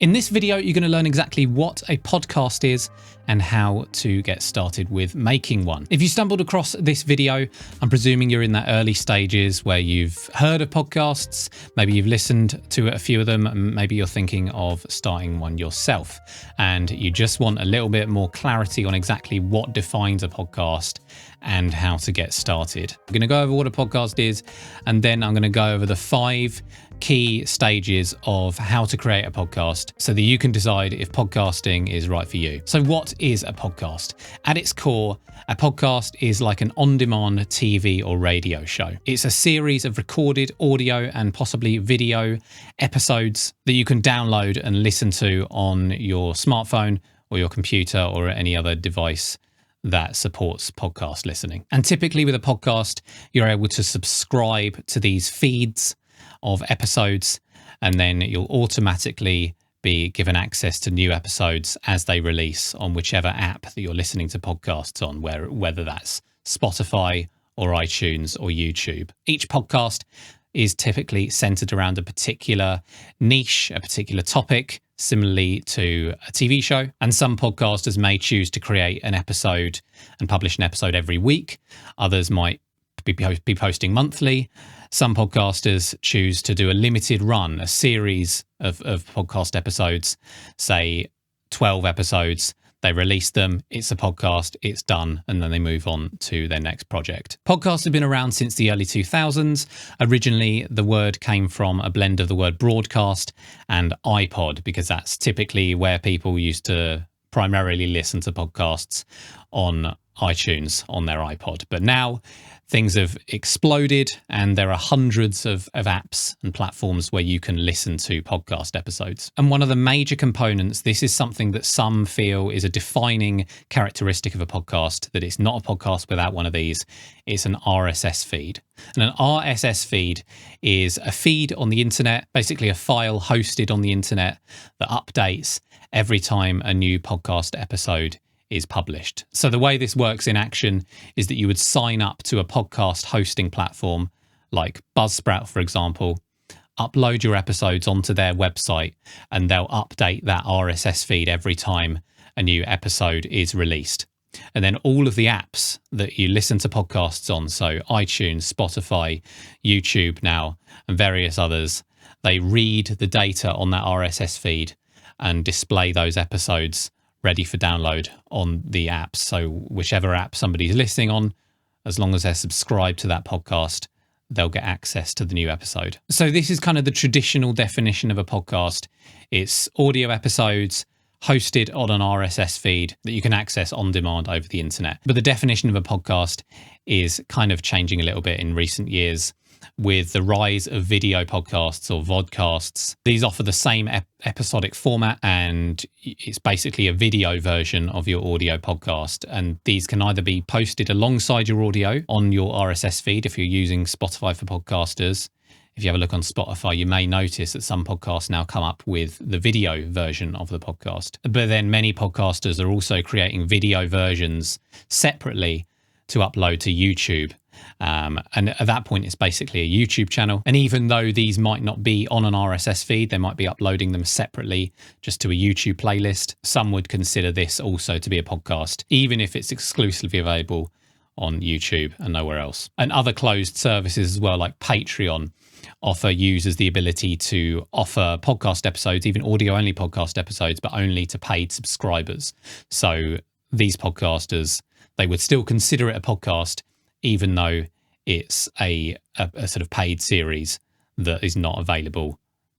In this video, you're going to learn exactly what a podcast is and how to get started with making one. If you stumbled across this video, I'm presuming you're in that early stages where you've heard of podcasts, maybe you've listened to a few of them, and maybe you're thinking of starting one yourself, and you just want a little bit more clarity on exactly what defines a podcast and how to get started. I'm going to go over what a podcast is, and then I'm going to go over the 5 key stages of how to create a podcast so that you can decide if podcasting is right for you. So what is a podcast? At its core, a podcast is like an on-demand TV or radio show. It's a series of recorded audio and possibly video episodes that you can download and listen to on your smartphone or your computer or any other device that supports podcast listening. And typically with a podcast, you're able to subscribe to these feeds of episodes, and then you'll automatically be given access to new episodes as they release on whichever app that you're listening to podcasts on, whether that's Spotify or iTunes or YouTube. Each podcast is typically centered around a particular niche, a particular topic, similarly to a TV show. And some podcasters may choose to create an episode and publish an episode every week. Others might be posting monthly. Some podcasters choose to do a limited run, a series of podcast episodes, say 12 episodes. They release them, it's a podcast, it's done, and then they move on to their next project. Podcasts have been around since the early 2000s. Originally, the word came from a blend of the word broadcast and iPod, because that's typically where people used to primarily listen to podcasts on iTunes on their iPod. But now things have exploded and there are hundreds of apps and platforms where you can listen to podcast episodes. And one of the major components, this is something that some feel is a defining characteristic of a podcast, that it's not a podcast without one of these. It's an RSS feed. And an RSS feed is a feed on the internet, basically a file hosted on the internet that updates every time a new podcast episode is published. So the way this works in action is that you would sign up to a podcast hosting platform like Buzzsprout, for example, upload your episodes onto their website, and they'll update that RSS feed every time a new episode is released. And then all of the apps that you listen to podcasts on, so iTunes, Spotify, YouTube now, and various others, they read the data on that RSS feed and display those episodes ready for download on the apps. So whichever app somebody's listening on, as long as they're subscribed to that podcast, they'll get access to the new episode. So this is kind of the traditional definition of a podcast. It's audio episodes hosted on an RSS feed that you can access on demand over the internet. But the definition of a podcast is kind of changing a little bit in recent years with the rise of video podcasts or vodcasts. These offer the same episodic format, and it's basically a video version of your audio podcast. And these can either be posted alongside your audio on your RSS feed if you're using Spotify for podcasters. If you have a look on Spotify, you may notice that some podcasts now come up with the video version of the podcast. But then many podcasters are also creating video versions separately to upload to YouTube. And at that point, it's basically a YouTube channel. And even though these might not be on an RSS feed, they might be uploading them separately just to a YouTube playlist. Some would consider this also to be a podcast, even if it's exclusively available on YouTube and nowhere else. And other closed services as well, like Patreon, offer users the ability to offer podcast episodes, even audio-only podcast episodes, but only to paid subscribers. So these podcasters, they would still consider it a podcast, even though it's a sort of paid series that is not available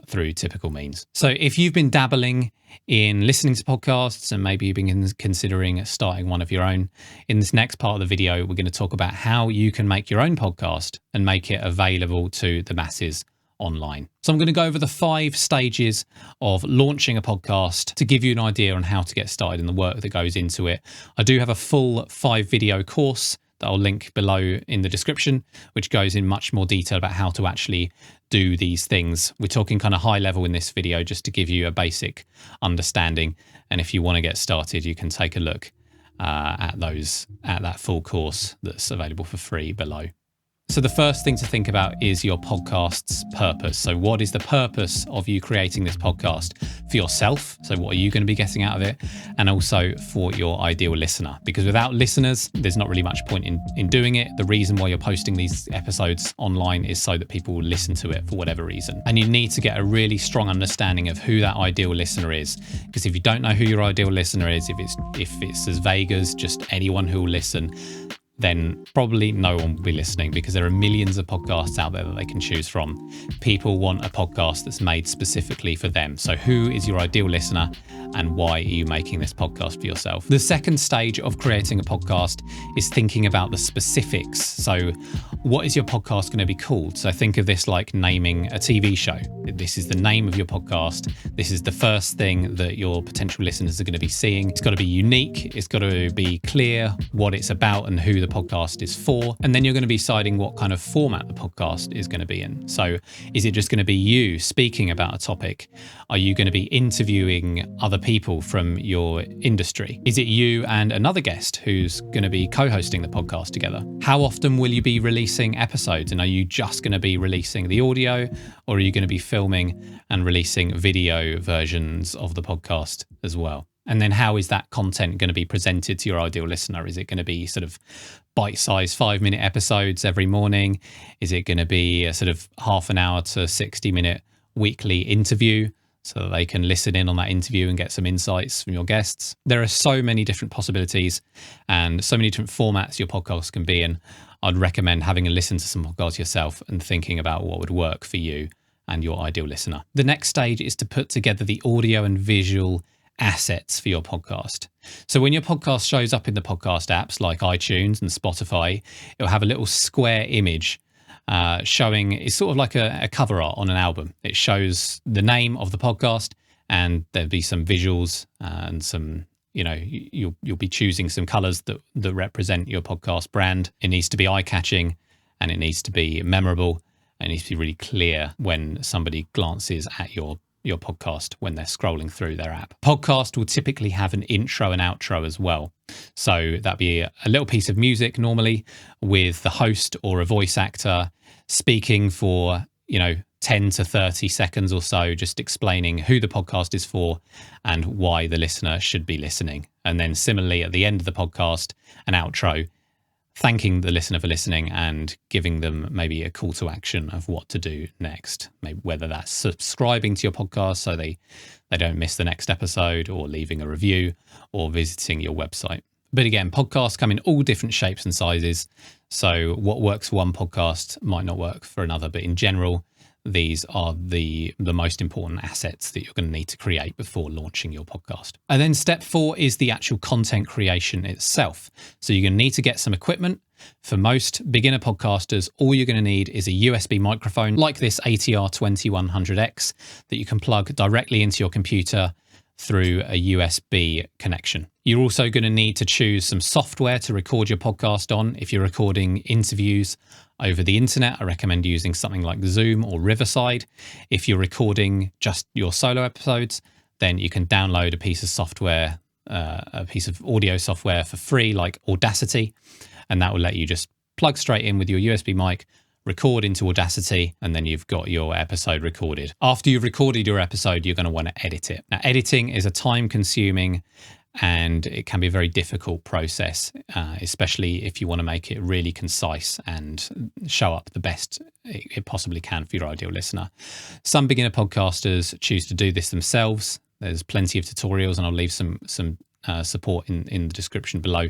through typical means. So if you've been dabbling in listening to podcasts and maybe you've been considering starting one of your own, in this next part of the video, we're going to talk about how you can make your own podcast and make it available to the masses online. So I'm going to go over the 5 stages of launching a podcast to give you an idea on how to get started and the work that goes into it. I do have a full 5 video course that I'll link below in the description, which goes in much more detail about how to actually do these things. We're talking kind of high level in this video just to give you a basic understanding. And if you want to get started, you can take a look at that full course that's available for free below. So the first thing to think about is your podcast's purpose. So what is the purpose of you creating this podcast for yourself? So what are you going to be getting out of it? And also for your ideal listener, because without listeners, there's not really much point in doing it. The reason why you're posting these episodes online is so that people will listen to it for whatever reason. And you need to get a really strong understanding of who that ideal listener is. Because if you don't know who your ideal listener is, if it's as vague as just anyone who will listen, then probably no one will be listening, because there are millions of podcasts out there that they can choose from. People want a podcast that's made specifically for them. So who is your ideal listener, and why are you making this podcast for yourself? The second stage of creating a podcast is thinking about the specifics. So what is your podcast going to be called? So think of this like naming a TV show. This is the name of your podcast. This is the first thing that your potential listeners are going to be seeing. It's got to be unique. It's got to be clear what it's about and who the podcast is for. And then you're going to be deciding what kind of format the podcast is going to be in. So is it just going to be you speaking about a topic? Are you going to be interviewing other people from your industry? Is it you and another guest who's going to be co-hosting the podcast together? How often will you be releasing episodes? And are you just going to be releasing the audio, or are you going to be filming and releasing video versions of the podcast as well? And then how is that content going to be presented to your ideal listener? Is it going to be sort of bite-sized 5-minute episodes every morning? Is it going to be a sort of half an hour to 60-minute weekly interview so that they can listen in on that interview and get some insights from your guests? There are so many different possibilities and so many different formats your podcast can be in. I'd recommend having a listen to some podcasts yourself and thinking about what would work for you and your ideal listener. The next stage is to put together the audio and visual assets for your podcast. So when your podcast shows up in the podcast apps like iTunes and Spotify, it'll have a little square image showing, it's sort of like a cover art on an album. It shows the name of the podcast, and there'll be some visuals and some, you'll be choosing some colors that represent your podcast brand. It needs to be eye-catching, and it needs to be memorable, and it needs to be really clear when somebody glances at your podcast when they're scrolling through their app. Podcast will typically have an intro and outro as well. So that'd be a little piece of music normally with the host or a voice actor speaking for, 10 to 30 seconds or so, just explaining who the podcast is for and why the listener should be listening. And then similarly at the end of the podcast, an outro, thanking the listener for listening and giving them maybe a call to action of what to do next. Maybe whether that's subscribing to your podcast so they don't miss the next episode, or leaving a review, or visiting your website. But again, podcasts come in all different shapes and sizes. So what works for one podcast might not work for another. But in general, these are the most important assets that you're going to need to create before launching your podcast. And then step 4 is the actual content creation itself. So you're going to need to get some equipment. For most beginner podcasters, all you're going to need is a USB microphone like this ATR 2100X that you can plug directly into your computer through a USB connection. You're also going to need to choose some software to record your podcast on. If you're recording interviews over the internet, I recommend using something like Zoom or Riverside. If you're recording just your solo episodes, then you can download a piece of software, a piece of audio software for free, like Audacity, and that will let you just plug straight in with your USB mic, record into Audacity, and then you've got your episode recorded. After you've recorded your episode, you're going to want to edit it. Now, editing is a time-consuming and it can be a very difficult process, especially if you want to make it really concise and show up the best it possibly can for your ideal listener. Some beginner podcasters choose to do this themselves. There's plenty of tutorials, and I'll leave some support in the description below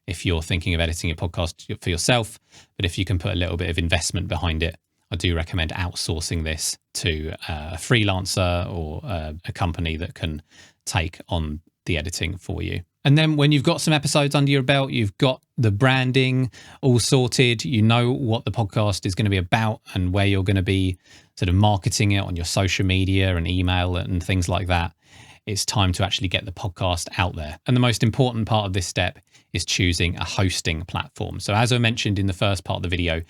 if you're thinking of editing a podcast for yourself. But if you can put a little bit of investment behind it, I do recommend outsourcing this to a freelancer or a company that can take on the editing for you. And then when you've got some episodes under your belt, you've got the branding all sorted, you know what the podcast is going to be about and where you're going to be sort of marketing it on your social media and email and things like that, it's time to actually get the podcast out there. And the most important part of this step is choosing a hosting platform. So as I mentioned in the first part of the video,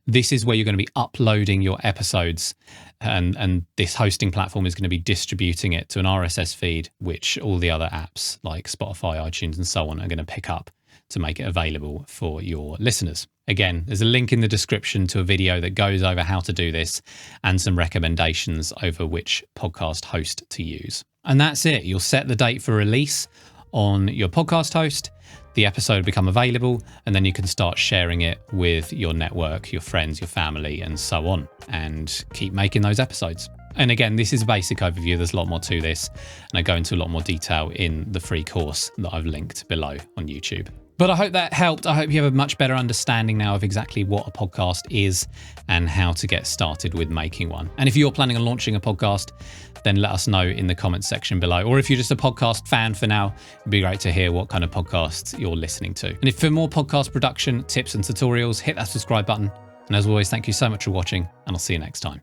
this is where you're going to be uploading your episodes, and this hosting platform is going to be distributing it to an RSS feed, which all the other apps like Spotify, iTunes, and so on are going to pick up to make it available for your listeners. Again, there's a link in the description to a video that goes over how to do this and some recommendations over which podcast host to use. And that's it. You'll set the date for release on your podcast host. The episode will become available, and then you can start sharing it with your network, your friends, your family, and so on, and keep making those episodes. And again, this is a basic overview. There's a lot more to this, and I go into a lot more detail in the free course that I've linked below on YouTube. But I hope that helped. I hope you have a much better understanding now of exactly what a podcast is and how to get started with making one. And if you're planning on launching a podcast, then let us know in the comments section below. Or if you're just a podcast fan for now, it'd be great to hear what kind of podcasts you're listening to. And if for more podcast production tips and tutorials, hit that subscribe button. And as always, thank you so much for watching, and I'll see you next time.